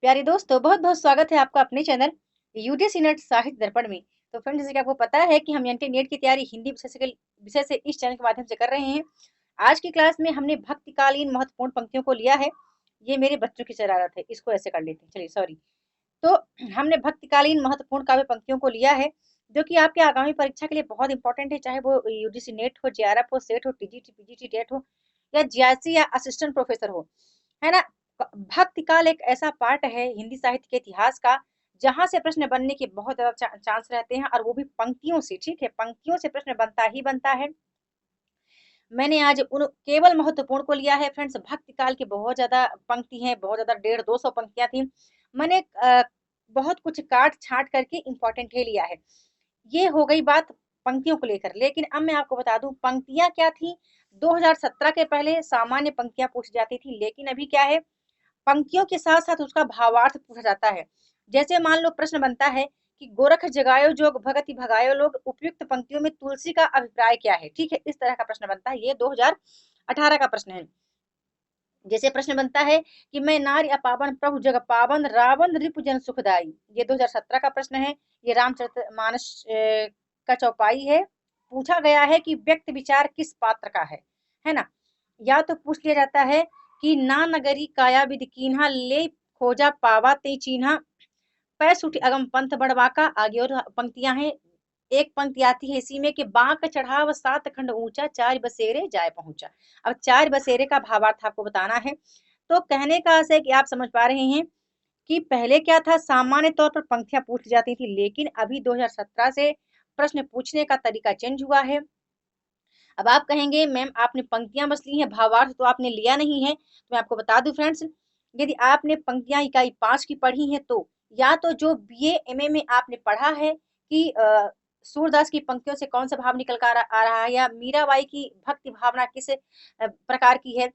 प्यारे दोस्तों, बहुत-बहुत स्वागत है आपका अपने चैनल यूजीसी नेट साहित्य दर्पण में। तो फ्रेंड्स, जैसे कि आपको पता है कि हम एनटी नेट की तैयारी हिंदी विषय से इस चैनल के माध्यम से कर रहे हैं। आज की क्लास में हमने भक्तिकालीन महत्वपूर्ण पंक्तियों को लिया है। ये मेरे बच्चों की शरारत है, इसको ऐसे कर लेते हैं। चलिए सॉरी। तो हमने भक्तिकालीन महत्वपूर्ण काव्य पंक्तियों को लिया है, जो कि आपके आगामी परीक्षा के लिए बहुत इंपॉर्टेंट है, चाहे वो यूजीसी नेट हो, जेआरएफ हो, सेट हो, टीजीटी, पीजीटी, टेट हो या जीआईसी या असिस्टेंट प्रोफेसर हो, है ना। भक्ति काल एक ऐसा पार्ट है हिंदी साहित्य के इतिहास का, जहां से प्रश्न बनने के बहुत ज्यादा चांस रहते हैं, और वो भी पंक्तियों से। ठीक है, पंक्तियों से प्रश्न बनता ही बनता है। मैंने आज उन केवल महत्वपूर्ण को लिया है फ्रेंड्स। भक्ति काल की बहुत ज्यादा पंक्ति हैं, बहुत ज्यादा 150-200 पंक्तियां थी। मैंने बहुत कुछ काट छाट करके इंपॉर्टेंट ही लिया है। ये हो गई बात पंक्तियों को लेकर। लेकिन अब मैं आपको बता दूं पंक्तियां क्या थी। 2017 के पहले सामान्य पंक्तियां पूछी जाती थी, लेकिन अभी क्या है, पंक्तियों के साथ साथ उसका भावार्थ पूछा जाता है। जैसे मान लो प्रश्न बनता है कि गोरख जगायो जोग भगति भगायो लोग, उपयुक्त पंक्तियों में तुलसी का अभिप्राय क्या है। ठीक है, इस तरह का प्रश्न बनता है। ये 2018 का प्रश्न है। जैसे प्रश्न बनता है कि मैं नारी अपावन प्रभु जग पावन रावण रिपु जन सुखदाई, ये 2017 का प्रश्न है। ये रामचरितमानस का चौपाई है। पूछा गया है कि व्यक्त विचार किस पात्र का है ना। या तो पूछ लिया जाता है कि ना नगरी काया विद कीन्हा ले खोजा पावा ते चीन्हा, पैस उठी अगम पंथ बढ़वाका। आगे और पंक्तियां हैं। एक पंक्ति आती है इसी में कि बांक चढ़ाव 7 खंड ऊंचा चार बसेरे जाए पहुंचा। अब चार बसेरे का भावार्थ आपको बताना है। तो कहने का आशय कि आप समझ पा रहे हैं कि पहले क्या था, सामान्य तौर पर पंक्तियां पूछी जाती थी, लेकिन अभी 2017 से प्रश्न पूछने का तरीका चेंज हुआ है। अब आप कहेंगे मैम आपने पंक्तियां बस ली हैं, भावार्थ तो आपने लिया नहीं है। तो मैं आपको बता दूं फ्रेंड्स, यदि आपने पंक्तियां इकाई 5 की पढ़ी हैं, तो या तो जो बीए एमए में आपने पढ़ा है कि सूरदास की पंक्तियों से कौन सा भाव निकल कर आ रहा है, या मीराबाई की भक्ति भावना किस प्रकार की है,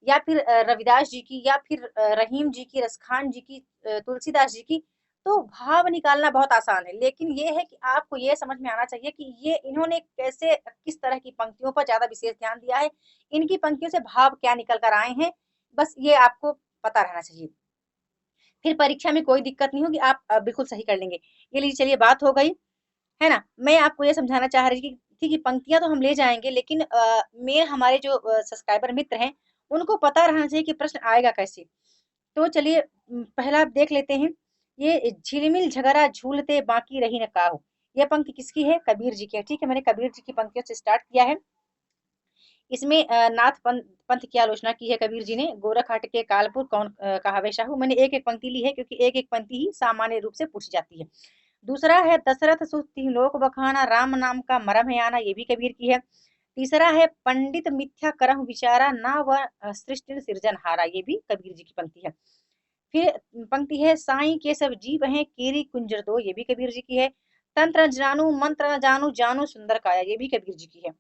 या फिर रविदास जी की, या फिर रहीम जी की, रसखान जी की, तुलसीदास जी की। तो भाव निकालना बहुत आसान है, लेकिन ये है कि आपको ये समझ में आना चाहिए कि ये इन्होंने कैसे किस तरह की पंक्तियों पर ज्यादा विशेष ध्यान दिया है, इनकी पंक्तियों से भाव क्या निकल कर आए हैं। बस ये आपको पता रहना चाहिए, फिर परीक्षा में कोई दिक्कत नहीं होगी, आप बिल्कुल सही कर लेंगे। ये लीजिए, चलिए बात हो गई, है ना। मैं आपको ये समझाना चाह रही थी कि पंक्तियां तो हम ले जाएंगे, लेकिन मेन हमारे जो सब्सक्राइबर मित्र हैं, उनको पता रहना चाहिए कि प्रश्न आएगा कैसे। तो चलिए पहला आप देख लेते हैं। ये झिलमिल झगड़ा झूलते बाकी रही न काहू, यह पंक्ति किसकी है, कबीर जी की है। ठीक है, मैंने कबीर जी की पंक्तियों से स्टार्ट किया है। इसमें नाथ पंथ की आलोचना की है कबीर जी ने। गोरख हट के कालपुर कौन कहावे शाहू। मैंने एक एक पंक्ति ली है, क्योंकि एक एक पंक्ति ही सामान्य रूप से पूछी जाती है। दूसरा है दशरथ सुत तीन लोक बखाना, राम नाम का मरम है आना, ये भी कबीर की है। तीसरा है पंडित मिथ्या करहु विचारा, ना वह सृष्टि सिरजन हारा, ये भी कबीर जी की पंक्ति है। फिर पंक्ति है साई के सब जीव हैं केरी कुंजर दो, ये भी कबीर जी की है। तंत्र जानू मंत्र जानू जानू सुंदर काया, ये भी कबीर जी की है।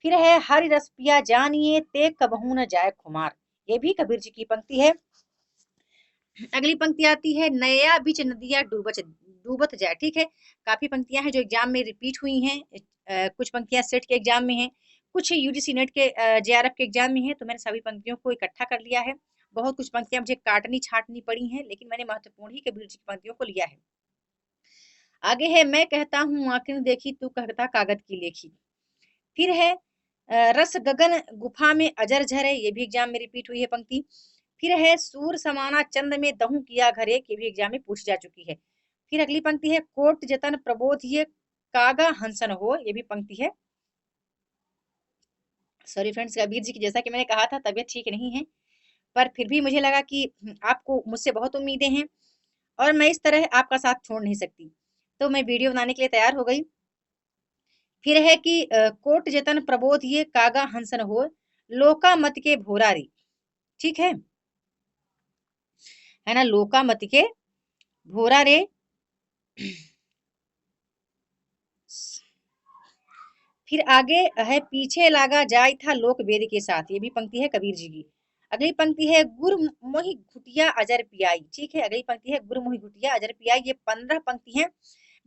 फिर है हरि रस पिया जानिए ते कबहू न जाए खुमार, ये भी कबीर जी की पंक्ति है। अगली पंक्ति आती है नया बीच नदिया डूबत डूबत जाए। ठीक है, काफी पंक्तियां हैं जो एग्जाम में रिपीट हुई हैं। कुछ पंक्तियां सेट के एग्जाम में हैं, कुछ यूजीसी नेट के जेआरएफ के एग्जाम में हैं। तो मैंने सभी पंक्तियों को इकट्ठा कर लिया है। बहुत कुछ पंक्तियां मुझे काटनी छाटनी पड़ी हैं, लेकिन मैंने महत्वपूर्ण ही कबीर जी की पंक्तियों को लिया है। आगे है मैं कहता हूँ आखिर देखी तू कहता कागज की लेखी। फिर है रस गगन गुफा में अजर झरे, ये भी एग्जाम में रिपीट हुई है पंक्ति। फिर है सूर समाना चंद में दहू किया घरे, ये भी एग्जाम में पूछी जा चुकी है। फिर अगली पंक्ति है कोट जतन प्रबोध ये कागा हंसन हो, ये भी पंक्ति है। सॉरी फ्रेंड्स, कबीर जी की जैसा कि मैंने कहा था तबियत ठीक नहीं है, पर फिर भी मुझे लगा कि आपको मुझसे बहुत उम्मीदें हैं, और मैं इस तरह आपका साथ छोड़ नहीं सकती, तो मैं वीडियो बनाने के लिए तैयार हो गई। फिर है कि कोट जतन प्रबोध ये कागा हंसन हो, लोका मत के भोरा रे। ठीक है ना, लोका मत के भोरा रे। फिर आगे है पीछे लागा जाय था लोक वेद के साथ, ये भी पंक्ति है कबीर जी की। अगली पंक्ति है गुर मोहि घुटिया अजर पियाई। ठीक है, अगली पंक्ति है गुर मोहि घुटिया अजर पियाई। ये 15 पंक्ति है।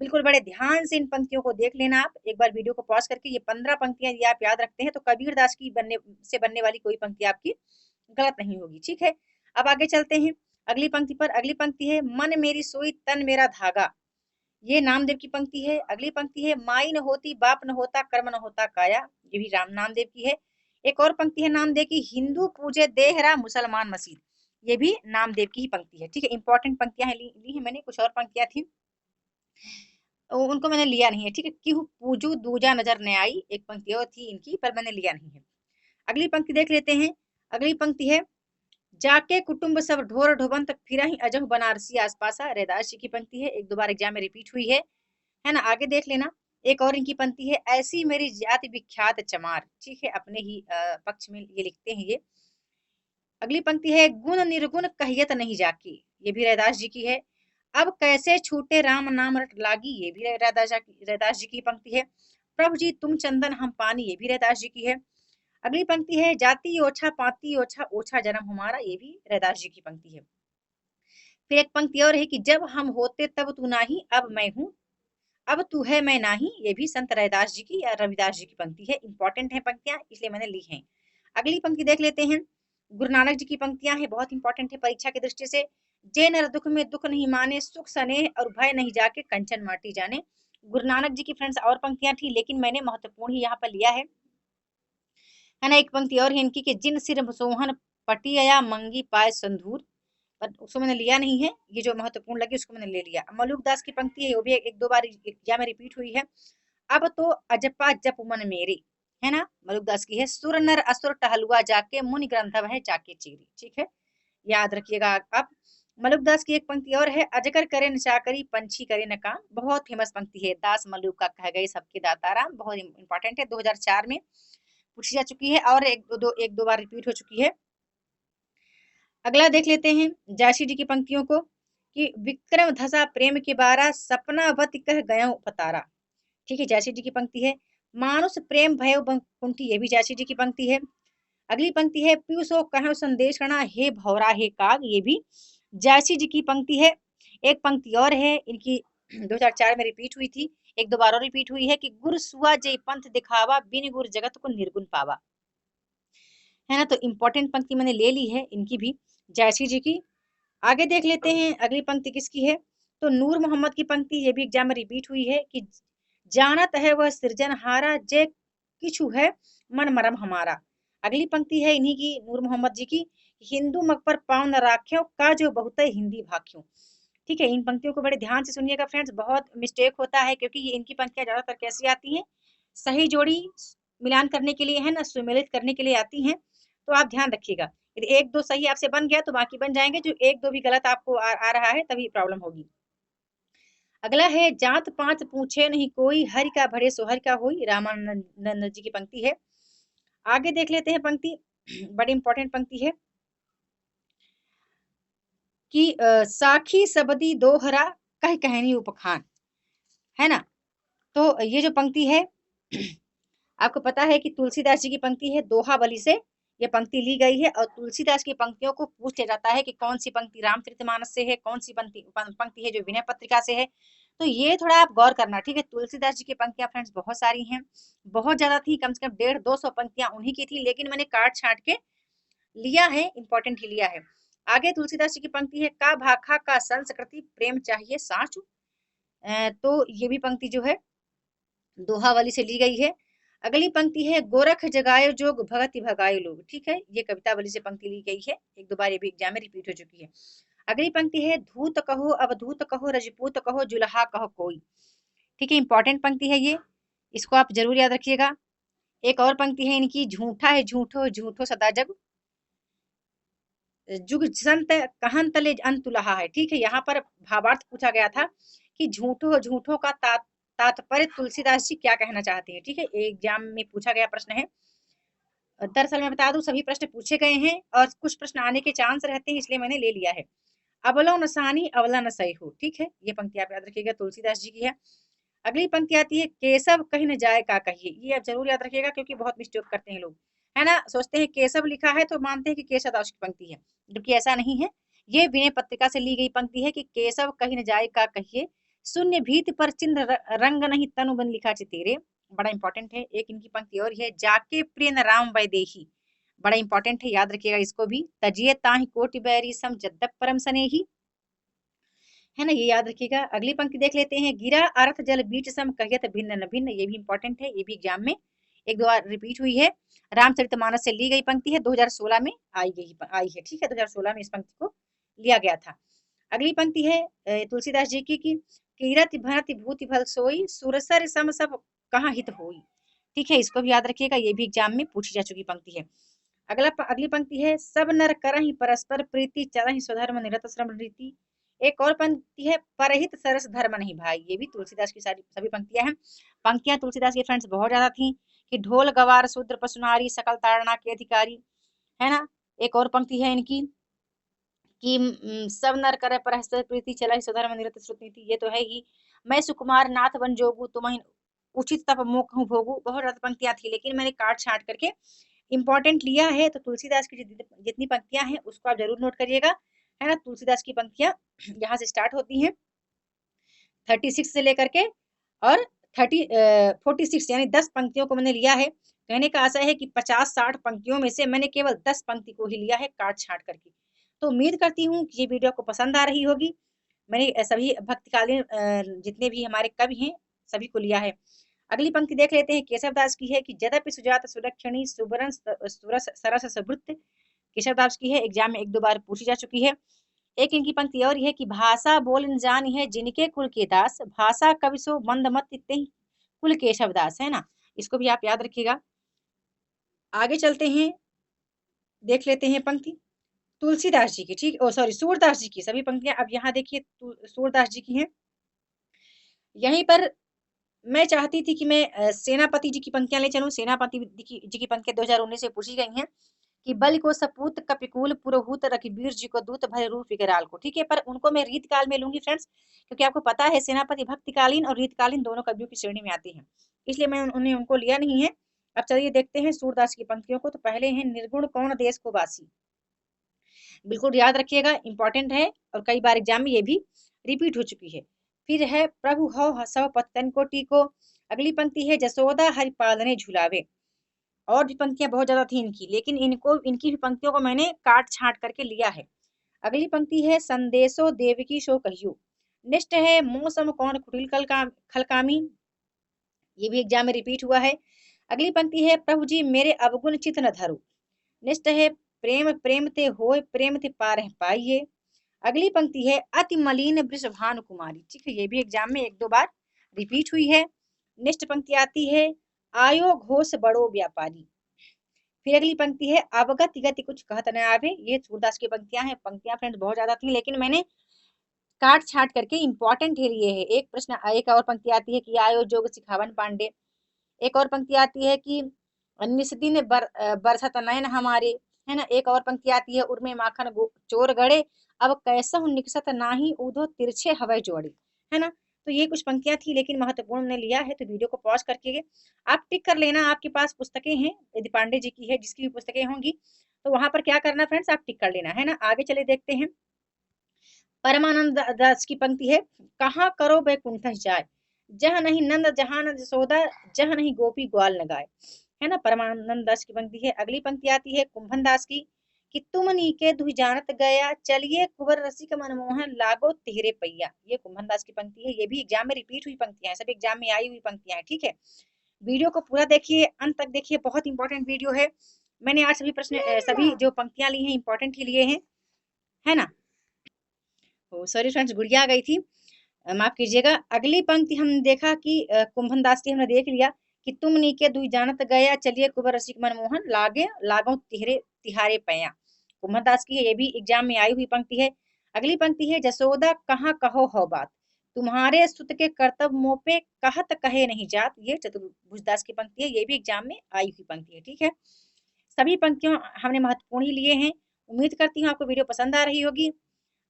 बिल्कुल बड़े ध्यान से इन पंक्तियों को देख लेना। आप एक बार वीडियो को पॉज करके ये 15 पंक्तियां यदि आप याद रखते हैं, तो कबीर दास की बनने वाली कोई पंक्ति आपकी गलत नहीं होगी। ठीक है, अब आगे चलते हैं। अगली पंक्ति पर, अगली पंक्ति है मन मेरी सोई तन मेरा धागा, ये नामदेव की पंक्ति है। अगली पंक्ति है माई न होती बाप न होता कर्म न होता काया, ये भी राम नामदेव की है। एक और पंक्ति है नामदेव की, हिंदू पूजे देहरा मुसलमान मस्जिद, ये भी नामदेव की ही पंक्ति है। ठीक है, इंपॉर्टेंट पंक्तियां ली है मैंने, कुछ और पंक्तियां थी उनको मैंने लिया नहीं है। ठीक है, क्यों पूजू दूजा नजर न आई, एक पंक्ति और थी इनकी पर मैंने लिया नहीं है। अगली पंक्ति देख लेते हैं। अगली पंक्ति है जाके कुटुंब सब ढोर ढोबंत फिर ही अजह बनारसी आसपासा, रैदास जी की पंक्ति है, एक दो बार एग्जाम में रिपीट हुई है ना, आगे देख लेना। एक और इनकी पंक्ति है ऐसी मेरी जाति विख्यात चमार, ठीक है, अपने ही पक्ष में ये लिखते हैं ये। अगली पंक्ति है गुण निर्गुण कहियत नहीं जाकी, ये भी रैदास जी की है। अब कैसे छूटे राम नाम रट लागी, ये भी रैदास जी की पंक्ति है। प्रभु जी तुम चंदन हम पानी, ये भी रैदास जी की है। अगली पंक्ति है जाति ओछा पाती ओछा ओछा जन्म हमारा, ये भी रैदास जी की पंक्ति है। फिर एक पंक्ति और है कि जब हम होते तब तू नाही अब मैं हूँ, अब तू है मैं नाही, ये भी संत रैदास जी की या रविदास जी की पंक्ति है। इंपॉर्टेंट है पंक्तियां इसलिए मैंने ली हैं। अगली पंक्ति देख लेते हैं, गुरु नानक जी की पंक्तियां हैं, बहुत इंपॉर्टेंट है परीक्षा की दृष्टि से। जे नर दुख में दुख नहीं माने, सुख सने और भय नहीं जाके कंचन माटी जाने, गुरु नानक जी की फ्रेंड्स और पंक्तियां थी लेकिन मैंने महत्वपूर्ण ही यहाँ पर लिया है ना। एक पंक्ति और है इनकी कि जिन सिर सोहन पटिया मंगी पाए संधूर, पर उसको मैंने लिया नहीं है, ये जो महत्वपूर्ण लगी उसको मैंने ले लिया। मलुक दास की पंक्ति है, वो भी एक दो बार एग्जाम में रिपीट हुई है। अब तो अजपा जप मन मेरे, है ना, मलुक दास की है। सुर नर असुर टहलुआ जाके मुनि ग्रंथव है जाके चीरी, ठीक है, याद रखिएगा। अब मलुक दास की एक पंक्ति और है अजगर करे न चाकरी पंछी करे न काम, बहुत फेमस पंक्ति है, दास मलुक का कह गए सबके दाताराम, बहुत इंपॉर्टेंट है, 2004 में पूछी जा चुकी है और एक दो बार रिपीट हो चुकी है। अगला देख लेते हैं जाशी जी की पंक्तियों को कि विक्रम धसा प्रेम के बारा सपना वत कह गया पतारा, ठीक है, जाशी जी की पंक्ति है। मानुष प्रेम भय कुंठी, ये भी जाशी जी की पंक्ति है। अगली पंक्ति है पीयूषो कहो संदेश करना हे भौरा हे काग, ये भी जाशी जी की पंक्ति है। एक पंक्ति और है इनकी 2004 में रिपीट हुई थी, एक दो बार और रिपीट हुई है कि गुर सुआ जय पंथ दिखावा बिन गुर जगत को निर्गुण पावा, है ना। तो इंपॉर्टेंट पंक्ति मैंने ले ली है इनकी भी, जायसी जी की। आगे देख लेते हैं अगली पंक्ति किसकी है, तो नूर मोहम्मद की पंक्ति, ये भी एग्जाम में रिपीट हुई है कि जानत है वह सृजनहारा जे किछु है मन मरम हमारा। अगली पंक्ति है इन्हीं की, नूर मोहम्मद जी की, हिंदू मग पर पाँव न राख्यो का जो बहुत हिंदी भाख्यो, ठीक है। इन पंक्तियों को बड़े ध्यान से सुनिएगा फ्रेंड्स, बहुत मिस्टेक होता है क्योंकि ये इनकी पंक्तियां ज्यादातर कैसी आती हैं, सही जोड़ी मिलान करने के लिए, है ना, सुमेलित करने के लिए आती हैं, तो आप ध्यान रखिएगा। यदि एक दो सही आपसे बन गया तो बाकी बन जाएंगे, जो एक दो भी गलत आपको आ रहा है तभी प्रॉब्लम होगी। अगला है जात पांच पूछे नहीं कोई हरि का भरे सो हरि का होई, रामानंद जी की पंक्ति है। आगे देख लेते हैं पंक्ति, बड़ी इंपॉर्टेंट पंक्ति है कि साखी सबदी दोहरा कह कहनी उपखान, है ना। तो ये जो पंक्ति है आपको पता है कि तुलसीदास जी की पंक्ति है, दोहा बलि से ये पंक्ति ली गई है और तुलसीदास की पंक्तियों को पूछ लिया जाता है कि कौन सी पंक्ति रामचरितमानस से है, कौन सी पंक्ति है जो विनय पत्रिका से है। तो ये थोड़ा आप गौर करना, ठीक है। तुलसीदास जी की पंक्तियां फ्रेंड्स बहुत सारी हैं, बहुत ज्यादा थी, कम से कम 150-200 पंक्तियां उन्हीं की थी, लेकिन मैंने काट छाट के लिया है, इंपॉर्टेंट ही लिया है। आगे तुलसीदास जी की पंक्ति है का भाखा का संस्कृति प्रेम चाहिए साँच, तो ये भी पंक्ति जो है दोहा वाली से ली गई है। अगली पंक्ति है गोरख जगायो जोग भगति भगायो लोग, ठीक है, ये कविता वाली से पंक्ति ली गई है, एक दो बार ये भी एग्जाम में रिपीट हो चुकी है। अगली पंक्ति है धूत कहो अवधूत कहो रजपूत कहो जुल्हा कहो कोई, ठीक है, इंपॉर्टेंट पंक्ति है ये, इसको आप जरूर याद रखिएगा। एक और पंक्ति है इनकी झूठा है झूठो झूठो सदा जग जुग संत कहन तले अंतुलहा है, ठीक है। यहाँ पर भावार्थ पूछा गया था कि झूठो झूठो का तात्पर्य तुलसीदास जी क्या कहना चाहते हैं, ठीक है, एग्जाम में पूछा गया प्रश्न है। दरअसल मैं बता दूं सभी प्रश्न पूछे गए हैं और कुछ प्रश्न आने के चांस रहते हैं, इसलिए मैंने ले लिया है। अबलो नसानी अवला न सही हो, ठीक है, ये पंक्ति आप याद रखिएगा, तुलसीदास जी की है। अगली पंक्ति आती है केशव कहीं न जाए का कहिए, ये आप जरूर याद रखिएगा क्योंकि बहुत मिस्टेक करते हैं लोग, है ना, सोचते हैं केशव लिखा है तो मानते हैं कि केशव दास की पंक्ति है, जबकि ऐसा नहीं है। ये विनय पत्रिका से ली गई पंक्ति है कि केशव कहीं न जाए का कहिए शून्य भीत पर चिन्ह रंग नहीं तनु बन लिखा चितेरे, बड़ा इंपॉर्टेंट है। एक इनकी पंक्ति और है जाके प्रिय न राम वैदेही, बड़ा इंपॉर्टेंट है, याद रखिएगा इसको भी। तजिए ताहि कोटि बैरी सम जद्दप परम स्नेही, है ना, ये याद रखिएगा। अगली पंक्ति देख लेते हैं, गिरा अर्थ जल बीच सम कहियत भिन्न न भिन्न, ये भी इंपॉर्टेंट है, ये भी एग्जाम में एक दो बार रिपीट हुई है। रामचरितमानस से ली गई पंक्ति है, 2016 में आई है, ठीक है, 2016 में इस पंक्ति को लिया गया था। अगली पंक्ति है तुलसीदास जी की कीरति भरति भूति भल सोई सुरसर सम सब कहाँ हित होई, ठीक है, इसको भी याद रखिएगा, ये भी एग्जाम में पूछी जा चुकी पंक्ति है। अगली पंक्ति है, सब नर करहि परस्पर प्रीति चरहि स्वधर्म निरत श्रम रीति। एक और पंक्ति है, परहित सरस धर्म नहीं भाई, ये भी तुलसीदास की सारी सभी पंक्तियां हैं। पंक्तियां तुलसीदास के फ्रेंड्स बहुत ज्यादा थी कि ढोल गवार शूद्र पशुनारी सकल ताड़ना के अधिकारी, है ना। एक और पंक्ति है इनकी कि सब नर करे परस्पर प्रीति चला स्वधर्म निरत श्रुति, ये तो है ही। मैं सुकुमार नाथ बन जोगू तुम्हें उचित तप मोख भोगू, बहुत ज्यादा पंक्तियां थी, लेकिन मैंने काट छाट करके इंपॉर्टेंट लिया है। तो तुलसीदास की जितनी पंक्तियां हैं उसको आप जरूर नोट करिएगा, है ना। तुलसीदास की पंक्तियां यहाँ से स्टार्ट होती हैं 36 से लेकर के और 46, यानी 10 पंक्तियों को मैंने लिया है। कहने का आशा है कि 50-60 पंक्तियों में से मैंने केवल 10 पंक्ति को ही लिया है काट छाट करके। तो उम्मीद करती हूँ कि ये वीडियो आपको पसंद आ रही होगी। मैंने सभी भक्तिकालीन जितने भी हमारे कवि हैं सभी को लिया है। अगली पंक्ति देख लेते हैं, केशवदास की है कि जदपि सुजात सुलक्षणी सुबरन सरस सुवृत्त, केशवदास की है, एग्जाम में एक दो बार पूछी जा चुकी है। एक इनकी पंक्ति और है कि भाषा बोल न जानी है जिनके कुल के दास, भाषा कवि सो मंद मत तित्ते कुल केशवदास, है ना, इसको भी आप याद रखिएगा। आगे चलते हैं, देख लेते हैं पंक्ति तुलसीदास जी की, ठीक, ओ सॉरी सूरदास जी की सभी पंक्तियां। अब यहाँ देखिए सूरदास जी की हैं। यहीं पर मैं चाहती थी कि मैं सेनापति जी की पंक्तियां ले चलूं। सेनापति जी की पंक्तियां 2019 से पूछी गई हैं कि बलि को सपूत कपिकूल पुरोहूत रघुवीर जी को दूत भय रूप विकराल को, ठीक है, पर उनको मैं रीतकाल में लूंगी फ्रेंड्स, क्योंकि आपको पता है सेनापति भक्तिकालीन और रीतकालीन दोनों कवियों की श्रेणी में आती हैं, इसलिए मैं उन्हें उनको लिया नहीं है। अब चलिए देखते हैं सूरदास की पंक्तियों को। तो पहले है, निर्गुण कौन देश को वासी, बिल्कुल याद रखिएगा, इंपॉर्टेंट है और कई बार एग्जाम में ये भी रिपीट हो चुकी है। फिर है, प्रभु हौ हसव पत्तन को टीको। अगली पंक्ति है, जसोदा हरि पालने झुलावे। और भी पंक्तियां बहुत ज्यादा थी इनकी, लेकिन इनकी भी पंक्तियों को मैंने काट छाट करके लिया है। अगली पंक्ति है, संदेशो देवकी शो कहियो। नेक्स्ट है, मौसम कौन कुटिल खलकामी, ये भी एग्जाम में रिपीट हुआ है। अगली पंक्ति है, प्रभु जी मेरे अवगुण चित न धरो। नेक्स्ट है, प्रेम प्रेम ते होय प्रेम ते पारह पाइये। अगली पंक्ति है, अति मलिन वृषभानु कुमारी, ठीक है, ये भी एग्जाम में एक दो बार रिपीट हुई है। नेक्स्ट पंक्ति आती है, आयो घोष बड़ो व्यापारी। फिर अगली पंक्ति है, अवगत गति कुछ कहत न आवे। ये सूरदास की पंक्तियां हैं। पंक्तियां फ्रेंड्स बहुत ज्यादा थी, लेकिन मैंने काट छाट करके इंपॉर्टेंट है लिए है। एक और पंक्ति आती है कि आयो जोग सिखावन पांडे। एक और पंक्ति आती है कि निस्दिन बरसत नयन हमारे, है ना। एक और पंक्ति आती है, उर्मे माखन चोर गड़े अब कैसा निकसत नाही उधो तिरछे हवै जोड़े, है ना। तो ये कुछ पंक्तियां थी, लेकिन महत्वपूर्ण ने लिया है। तो वीडियो को पॉज करके आप टिक कर लेना, आपके पास पुस्तकें हैं, यदि पांडे जी की है, जिसकी भी पुस्तकें होंगी तो वहां पर क्या करना फ्रेंड्स, आप टिक कर लेना, है ना। आगे चले देखते हैं, परमानंद दास की पंक्ति है, कहाँ करो बैकुंठ जाए, जह नहीं नंद जहां न जसोदा, जह नहीं गोपी ग्वाल न गाय, है ना। परमानंद दास की पंक्ति है। अगली पंक्ति आती है कुंभन दास की कि तुम नीके दुहि जानत गया चलिए कुंवर रसिक मनमोहन लागो तेरे पैया। ये कुंभन दास की पंक्ति है, ये भी एग्जाम में रिपीट हुई पंक्तियां हैं, सब एग्जाम में आई हुई पंक्तियां हैं, ठीक है। वीडियो को पूरा देखिए, अंत तक देखिए, बहुत इंपॉर्टेंट वीडियो है। मैंने आज सभी जो पंक्तियां ली हैं इंपॉर्टेंट ही लिए हैं, है ना। सॉरी फ्रेंड्स, गुड़िया आ गई थी, माफ कीजिएगा। अगली पंक्ति हमने देखा कि कुंभन दास की हमने देख लिया कि तुम नीके दुई जानत गया चलिए कुंवर रसिक मनमोहन लागे लागो तिहरे तिहारे पैया, कुंभन दास की है, ये भी एग्जाम में आई हुई पंक्ति है। अगली पंक्ति है, जसोदा कहाँ कहो हो बात, तुम्हारे सुत के कर्तव्य मोह पे कहत कहे नहीं जात। ये चतुर्भुजदास की पंक्ति है, ये भी एग्जाम में आई हुई पंक्ति है, ठीक है। सभी पंक्तियों हमने महत्वपूर्ण ही लिए हैं। उम्मीद करती हूँ आपको वीडियो पसंद आ रही होगी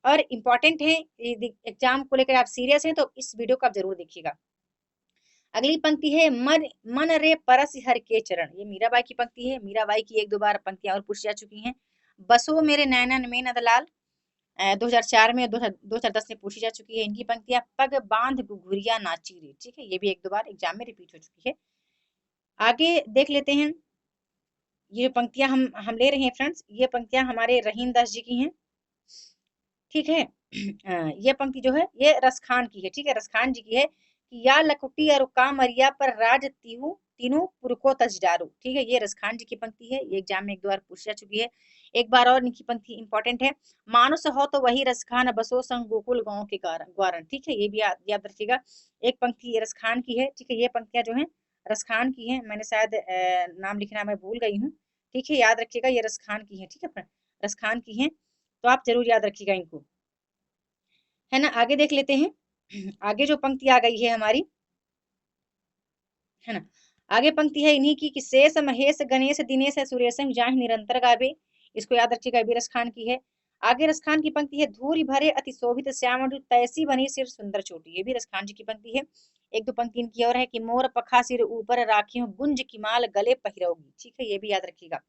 और इम्पोर्टेंट है, एग्जाम को लेकर आप सीरियस हैं तो इस वीडियो को आप जरूर देखिएगा। अगली पंक्ति है, मन मन रे परस हर के चरण, ये मीराबाई की पंक्ति है। मीराबाई की एक दो बार पंक्तियां और पूछी जा चुकी हैं। बसो मेरे नैनन में नंदलाल, 2004 में, 2010 में पूछी जा चुकी है इनकी पंक्तियां। पग बांध घुघुरिया नाची रे, ठीक है, ये भी एक दो बार एग्जाम में रिपीट हो चुकी है। आगे देख लेते हैं, ये पंक्तियां हम ले रहे हैं फ्रेंड्स, ये पंक्तियां हमारे रहीम दास जी की हैं, ठीक है। ये पंक्ति जो है ये रसखान की है, ठीक है, रसखान जी की है कि या लकुटी और कामरिया पर राज तीहू तीनों पुरको तजदारू, ठीक है, ये रसखान जी की पंक्ति है, ये एग्जाम में एक दो बार पूछ जा चुकी है। एक बार और इनकी पंक्ति इंपॉर्टेंट है, मानुस हो तो वही रसखान बसो संग गोकुल गांव के कारण ग्वारण, ठीक है, ये भी याद रखिएगा। एक पंक्ति ये रसखान की है, ठीक है, ये पंक्तियां जो है रसखान की है, मैंने शायद नाम लिखना मैं भूल गई हूँ, ठीक है, याद रखिएगा ये रसखान की है, ठीक है, रसखान की है, तो आप जरूर याद रखिएगा इनको, है ना। आगे देख लेते हैं, आगे जो पंक्ति आ गई है हमारी, है ना, आगे पंक्ति है इन्हीं की कि शेष महेश गणेश दिनेश सुरेश जाहि निरंतर गावे, इसको याद रखिएगा, भी रसखान की है। आगे रसखान की पंक्ति है धूरी भरे अति शोभित श्याम तैसी बनी सिर सुंदर चोटी, ये भी रसखान जी की पंक्ति है। एक दो पंक्ति इनकी और है कि मोर पखा सिर ऊपर राखियों गुंज की माल गले पहिरोगी, ठीक है, ये भी याद रखिएगा।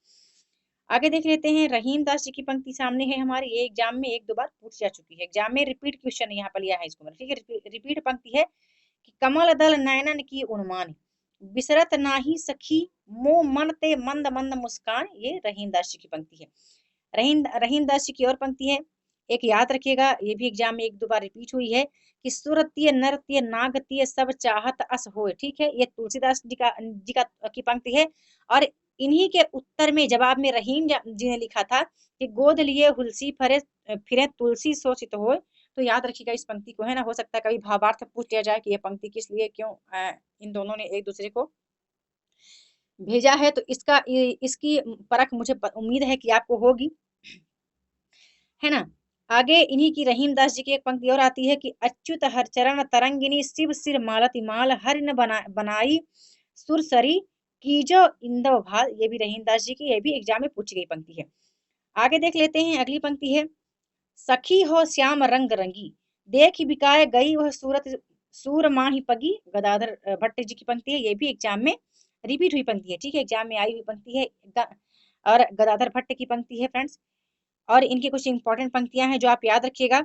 आगे देख लेते हैं रहीम दास जी की पंक्ति सामने है हमारे, ये एग्जाम में एक दो बार पूछ जा चुकी है, एग्जाम में रिपीट क्वेश्चन यहाँ पर लिया है इसको, ठीक है, रिपीट पंक्ति है कि कमल दल नयनन की उन्मान बिसरत नाही सखी मो मन ते मंद मंद मुस्कान, ये रहीम दास जी की पंक्ति है। रहीम दास जी की और पंक्ति है, एक याद रखिएगा, ये भी एग्जाम में एक दो बार रिपीट हुई है कि सुरतीय नृत्य नागतीय सब चाहत अस होए, ठीक है, ये तुलसीदास जी का की पंक्ति है। और इन्हीं के उत्तर में जवाब में रहीम जी ने लिखा था कि गोद लिए हुलसी फरे फिरे तुलसी सोचित होए, तो याद रखिएगा इस पंक्ति को, है ना, हो सकता है कभी भावार्थ पूछ लिया जाए कि ये पंक्ति किस लिए क्यों इन दोनों ने एक दूसरे को भेजा है, तो इसकी परख मुझे उम्मीद है कि आपको होगी, है ना। आगे इन्हीं की रहीम दास जी की एक पंक्ति और आती है कि अच्युत हर चरण तरंगिनी शिव सिर मालती माल हर न बनाई सुरसरी कीजो इंदव भाल, ये भी रहीम दास जी की, ये भी एग्जाम में पूछी गई पंक्ति है। आगे देख लेते हैं अगली पंक्ति है, सखी हो श्याम रंग रंगी देख बिकाए गई वह सूरत सूर माही पगी, गदाधर भट्ट जी की पंक्ति है, ये भी एग्जाम में रिपीट हुई पंक्ति है, ठीक है, एग्जाम में आई हुई पंक्ति है, और गदाधर भट्ट की पंक्ति है फ्रेंड्स। और इनकी कुछ इंपॉर्टेंट पंक्तियां हैं जो आप याद रखिएगा,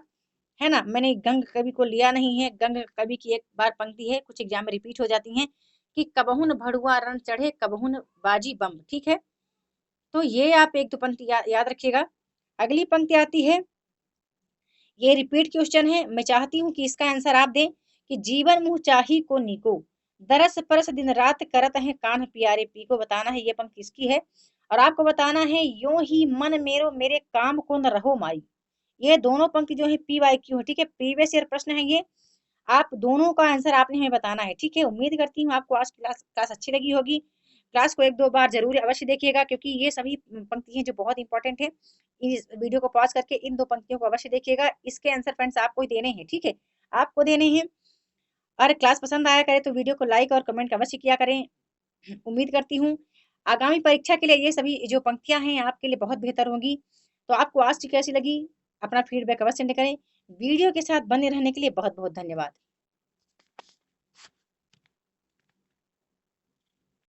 है ना। मैंने गंग कवि को लिया नहीं है, गंग कवि की एक बार पंक्ति है, कुछ एग्जाम में रिपीट हो जाती हैं कि कबहुन भड़ुआ रण चढ़े कबहुन बाजी बम, ठीक है, तो ये आप एक दो पंक्ति याद रखिएगा। अगली पंक्ति आती है, ये रिपीट क्वेश्चन है, मैं चाहती हूँ कि इसका आंसर आप दें कि जीवन मुँह चाही को निको दरस परस दिन रात करत है कान्ह प्यारे पी को, बताना है ये पंक्ति किसकी है, और आपको बताना है यूं ही मन मेरो मेरे काम को न रहो माई, ये दोनों पंक्ति जो है PYQ है, ठीक है, प्रीवियस ईयर प्रश्न है ये, आप दोनों का आंसर आपने हमें बताना है, ठीक है। उम्मीद करती हूँ आपको आज क्लास अच्छी लगी होगी, क्लास को एक दो बार जरूर अवश्य देखिएगा क्योंकि ये सभी पंक्ति हैं जो बहुत इंपॉर्टेंट है। इस वीडियो को पॉज करके इन दो पंक्तियों को अवश्य देखिएगा, इसके आंसर फ्रेंड्स आपको ही देने हैं, ठीक है, आपको देने हैं। और क्लास पसंद आया करे तो वीडियो को लाइक और कमेंट अवश्य किया करें। उम्मीद करती हूँ आगामी परीक्षा के लिए ये सभी जो पंक्तियां हैं आपके लिए बहुत बेहतर होंगी। तो आपको आज की कैसी लगी, अपना फीडबैक अवश्य करें। वीडियो के साथ बने रहने के लिए बहुत बहुत धन्यवाद।